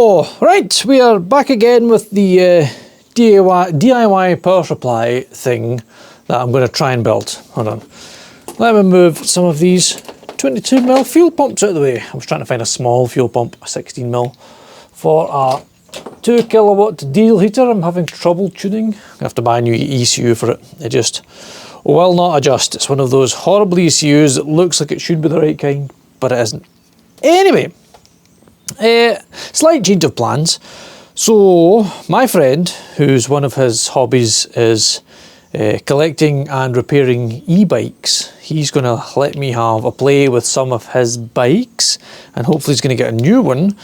So, right, we are back again with the DIY power supply thing that I'm going to try and build. Hold on. Let me move some of these 22mm fuel pumps out of the way. I was trying to find a small fuel pump, a 16mm, for a 2 kilowatt diesel heater. I'm having trouble tuning. I have to buy a new ECU for it. It just will not adjust. It's one of those horrible ECUs that looks like it should be the right kind, but it isn't. Anyway. Slight change of plans. So my friend, whose one of his hobbies is collecting and repairing e-bikes, he's going to let me have a play with some of his bikes, and hopefully he's going to get a new one,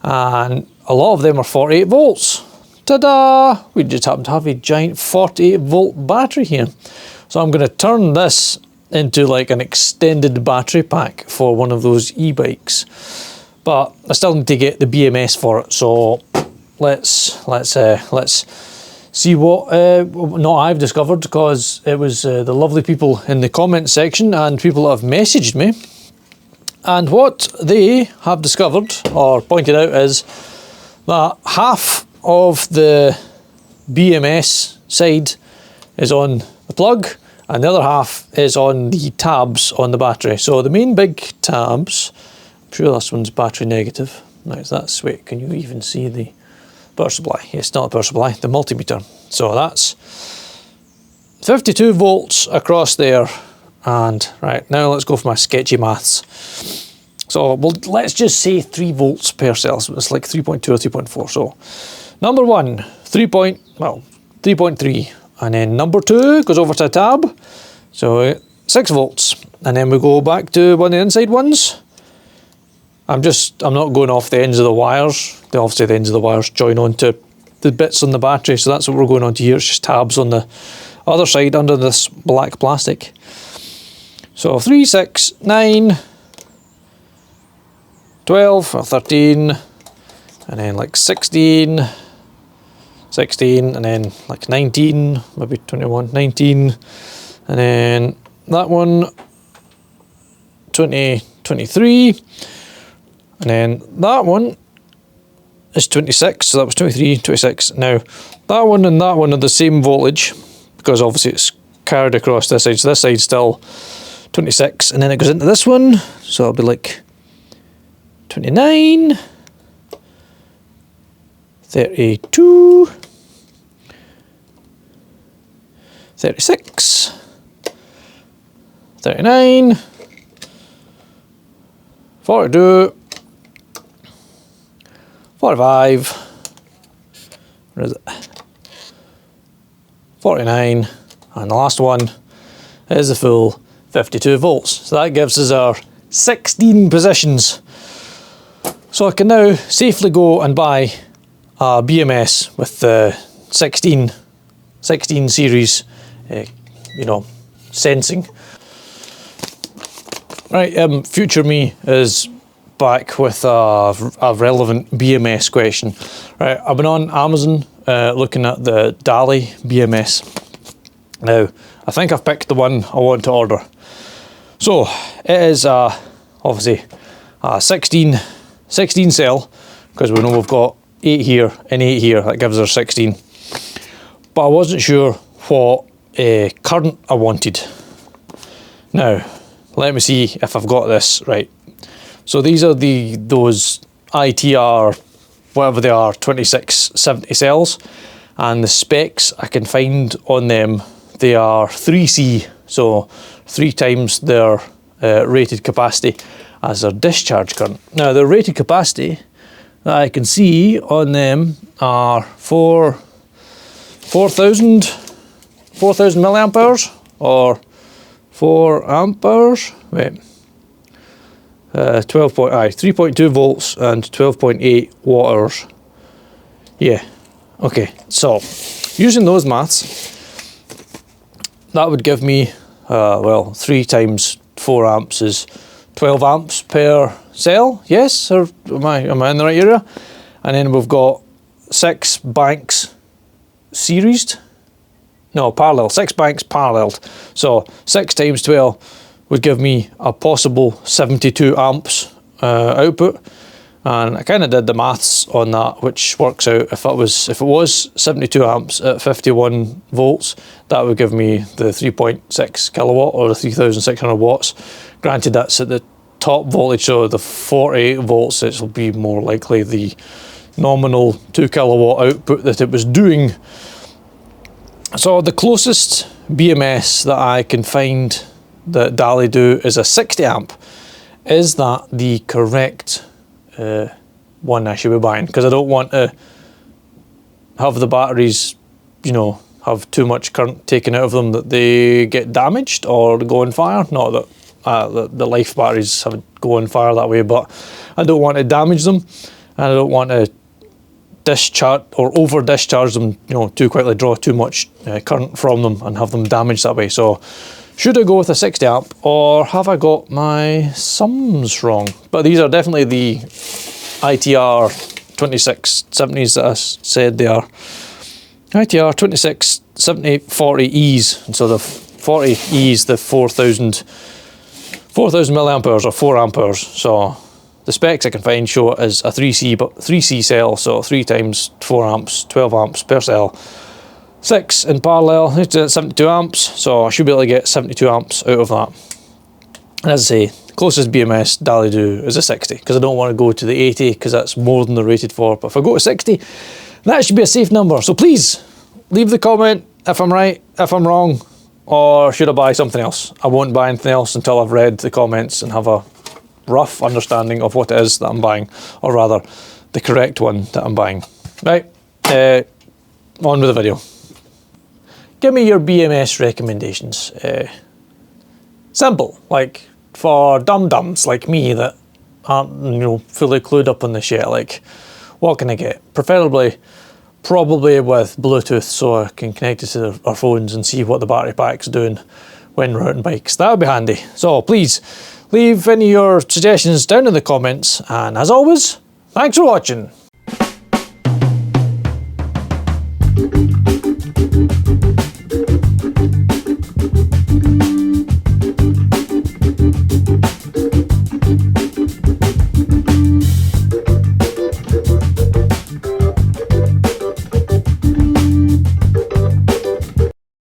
and a lot of them are 48 volts. Ta-da! We just happen to have a giant 48 volt battery here. So I'm going to turn this into like an extended battery pack for one of those e-bikes. But I still need to get the BMS for it, so let's see what not I've discovered, because it was the lovely people in the comment section and people that have messaged me, and what they have discovered or pointed out is that half of the BMS side is on the plug and the other half is on the tabs on the battery. So the main big tabs, I'm sure this one's battery negative. Nice, that's sweet. Can you even see the power supply? Yes, not the power supply, the multimeter. So that's 52 volts across there. And right, now let's go for my sketchy maths. So let's just say 3 volts per cell. So it's like 3.2 or 3.4. So number one, 3.3. And then number 2 goes over to a tab. So 6 volts. And then we go back to one of the inside ones. I'm not going off the ends of the wires. Obviously the ends of the wires join onto the bits on the battery, so that's what we're going on to here. It's just tabs on the other side under this black plastic. So 3, 6, 9, 12 or 13, and then like 16, 16, and then like 19, maybe 21, 19, and then that one, 20, 23, and then that one is 26, so that was 23, 26. Now, that one and that one are the same voltage, because obviously it's carried across this side, so this side's still 26, and then it goes into this one, so it'll be like 29, 32, 36, 39, 42, 45, where is it? 49, and the last one is the full 52 volts. So that gives us our 16 positions. So I can now safely go and buy a BMS with the 16 series, sensing. Right, future me is back with a relevant BMS question. Right, I've been on Amazon looking at the DALI BMS. Now, I think I've picked the one I want to order. So, it is obviously a 16 cell, because we know we've got 8 here and 8 here, that gives us 16. But I wasn't sure what current I wanted. Now, let me see if I've got this right. So these are those ITR, whatever they are, 2670 cells, and the specs I can find on them, they are 3C, so 3 times their rated capacity as their discharge current. Now the rated capacity that I can see on them are 4,000 milliamperes or 4 amp hours. Wait. 3.2 volts and 12.8 watt hours. Yeah, okay, so using those maths, that would give me, 3 times 4 amps is 12 amps per cell, yes, or am I in the right area? And then we've got 6 banks seriesed, no, parallel, 6 banks paralleled, so 6 times 12 would give me a possible 72 amps output, And I kind of did the maths on that, which works out if it was 72 amps at 51 volts, that would give me the 3.6 kilowatt or the 3,600 watts. Granted, that's at the top voltage, so the 48 volts, it will be more likely the nominal 2 kilowatt output that it was doing. So the closest BMS that I can find that DALI do is a 60 amp. Is that the correct one I should be buying? Because I don't want to have the batteries, you know, have too much current taken out of them that they get damaged or go on fire. Not that the life batteries have go on fire that way, but I don't want to damage them, and I don't want to discharge or over discharge them, you know, too quickly, draw too much current from them and have them damaged that way. So should I go with a 60 amp, or have I got my sums wrong? But these are definitely the ITR 2670s that I said they are. ITR 2670 40Es, and so the 40Es, the 4,000 milliamperes or 4 amperes. So the specs I can find show it as a 3C cell, so 3 times 4 amps, 12 amps per cell. 6 in parallel, it's at 72 amps, so I should be able to get 72 amps out of that. And as I say, closest BMS DALI do is a 60, because I don't want to go to the 80, because that's more than they're rated for. But if I go to 60, that should be a safe number. So please, leave the comment if I'm right, if I'm wrong, or should I buy something else? I won't buy anything else until I've read the comments and have a rough understanding of what it is that I'm buying, or rather, the correct one that I'm buying. Right, on with the video. Give me your BMS recommendations. Simple, like for dum-dums like me that aren't, you know, fully clued up on this yet. Like, what can I get? Preferably, probably with Bluetooth, so I can connect it to our phones and see what the battery pack's doing when routing bikes. That would be handy. So please, leave any of your suggestions down in the comments, and as always, thanks for watching.